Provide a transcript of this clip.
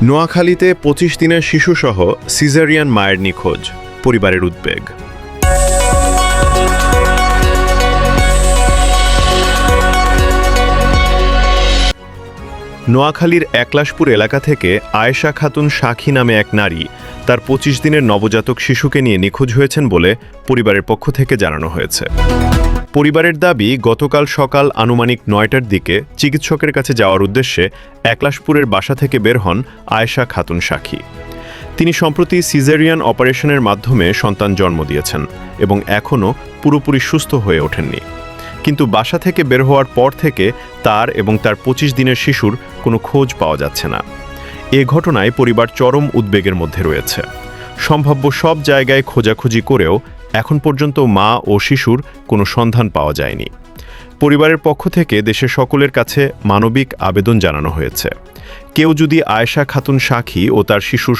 নোয়াখালীতে ২৫ দিনের শিশুসহ সিজারিয়ান মায়ের নিখোঁজ, পরিবারের উদ্বেগ। নোয়াখালীর একলাশপুর এলাকা থেকে আয়েশা খাতুন সাক্ষী নামে এক নারী তার ২৫ দিনের নবজাতক শিশুকে নিয়ে নিখোঁজ হয়েছেন বলে পরিবারের পক্ষ থেকে জানানো হয়েছে। পরিবারের দাবি, গতকাল সকাল আনুমানিক ৯টার দিকে চিকিৎসকের কাছে যাওয়ার উদ্দেশ্যে একলাশপুরের বাসা থেকে বের হন আয়েশা খাতুন সাক্ষী। তিনি সম্প্রতি সিজারিয়ান অপারেশনের মাধ্যমে সন্তান জন্ম দিয়েছেন এবং এখনও পুরোপুরি সুস্থ হয়ে ওঠেননি। কিন্তু বাসা থেকে বের হওয়ার পর থেকে তার এবং তার ২৫ দিনের শিশুর কোনো খোঁজ পাওয়া যাচ্ছে না। এ ঘটনায় পরিবার চরম উদ্বেগের মধ্যে রয়েছে। সম্ভাব্য সব জায়গায় খোঁজাখুঁজি করেও এখন পর্যন্ত মা ও শিশুর কোনো সন্ধান পাওয়া যায়নি। পরিবারের পক্ষ থেকে দেশের সকলের কাছে মানবিক আবেদন জানানো হয়েছে। কেউ যদি আয়েশা খাতুন সাক্ষী ও তার শিশুর